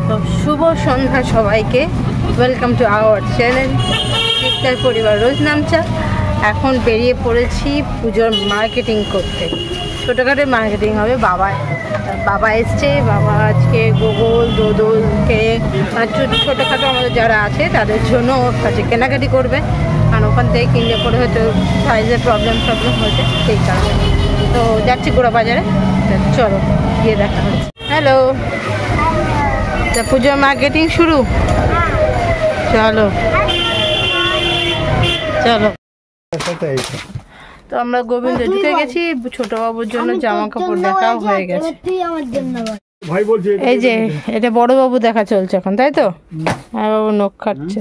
তো শুভ সন্ধ্যা সবাইকে, welcome to our channel চিৎকার পরিবার রোজ নামচা। এখন বেরিয়ে পড়েছি পুজোর মার্কেটিং করতে। ছোটোখাটো মার্কেটিং হবে। বাবা এসছে। বাবা আজকে গোগল দোদলকে মানে ছোটোখাটো আমাদের যারা আছে তাদের জন্য ওর কাছে কেনাকাটি করবে, কারণ ওখান থেকে কিনলে পরে হয়তো সাইজের প্রবলেম হয়েছে সেই কারণে। তো যাচ্ছি গোড়া বাজারে, চলো গিয়ে দেখা হচ্ছে। হ্যালো, পুজোর মার্কেটিং শুরু। চলো চলো। তো আমরা গোবিন্দ ঢুকে গেছি। ছোট বাবুর জন্য জামা কাপড় দেখাও হয়ে গেছে। এই যে এটা বড় বাবু দেখা চলছে এখন, তাই তো? আর বাবু নখ কাটছে।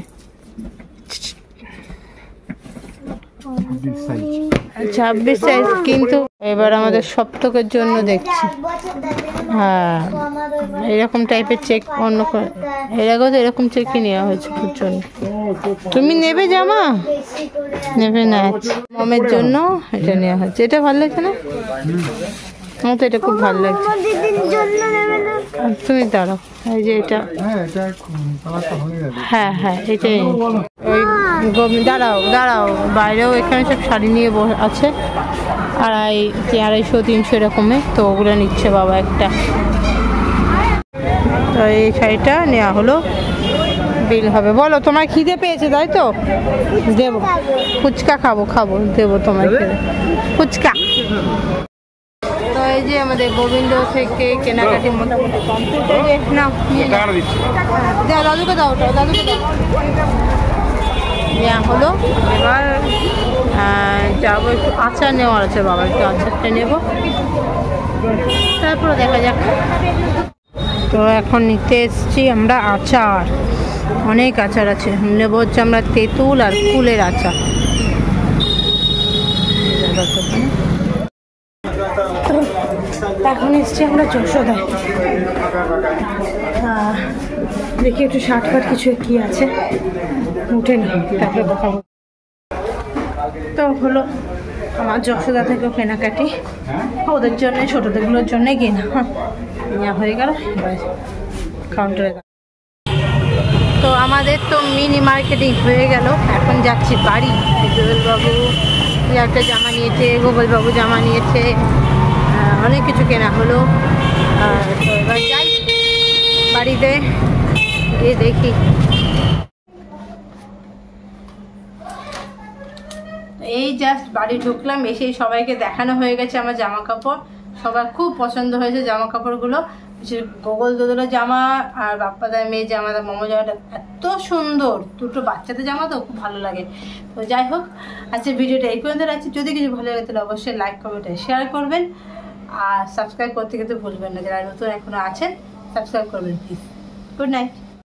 26 সাইজ, কিন্তু এবার আমাদের সপ্তকের জন্য দেখছি। হ্যাঁ, এরকম টাইপের চেক অন্য এরকম তো এরকম চেকই নেওয়া হয়েছে তোর জন্য। তুমি নেবে জামা? নেবে না? মমের জন্য এটা নেওয়া হচ্ছে। এটা ভালো লাগছে না? আমার তো এটা খুব ভালো লাগছে। তুমি দাঁড়াও, এই যে এটা, হ্যাঁ হ্যাঁ এটাই। ওই দাঁড়াও বাইরেও এখানে সব শাড়ি নিয়ে আছে, 250-300 এরকমের। তো ওগুলো নিচ্ছে বাবা একটা। তো এই শাড়িটা নেওয়া হলো, বিল হবে। বলো, তোমার খিদে পেয়েছে তাই তো? দেবো ফুচকা, খাবো দেবো তোমার খিদে ফুচকা। তো এই যে আমাদের গোবিন্দ থেকে কেনাকাটি মোটামুটি কমপ্লিট হয়ে গেছে। না দাদুকে দাও নেওয়া হলো। এবার যাবো, একটু আচার নেওয়ার আছে বাবা, একটু আচারটা নেবো, তারপরে দেখা যাক। তো এখন নিতে এসছি আমরা আচার। অনেক আচার আছে। নেবো হচ্ছে আমরা তেঁতুল আর কুলের আচার। এখন এসছি আমরা যশোদায়। দেখি একটু শার্টফাট কিছু কি আছে, উঠে নি তারপরে দেখাবো। তো হলো আমার যশোদা থেকেও কেনাকাটি, ওদের জন্য ছোটোদেরগুলোর জন্যে কেনা নেওয়া হয়ে গেল। কাউন্টারে তো আমাদের তো মিনি মার্কেটিং হয়ে গেল। এখন যাচ্ছি বাড়ি। দোদলবাবু একটা জামা নিয়েছে, গোপালবাবু জামা নিয়েছে, অনেক কিছু কেনা হলো। তো এবার যাই বাড়িতে গিয়ে দেখি। এই জাস্ট বাড়ি ঢুকলাম, এসেই সবাইকে দেখানো হয়ে গেছে আমার জামা কাপড়। সবার খুব পছন্দ হয়েছে জামা কাপড়গুলো। গোগল দোদলের জামা আর বাপ্পাদার মেয়ের জামা, মামা জামাটা এত সুন্দর। দুটো বাচ্চাদের জামা তো খুব ভালো লাগে। তো যাই হোক, আজকে ভিডিওটা এই পর্যন্ত রাখছি। যদি কিছু ভালো লাগে তাহলে অবশ্যই লাইক কমেন্ট শেয়ার করবেন, আর সাবস্ক্রাইব করতে কিন্তু ভুলবেন না। যারা নতুন এখনো আছেন সাবস্ক্রাইব করবেন প্লিজ। Good night.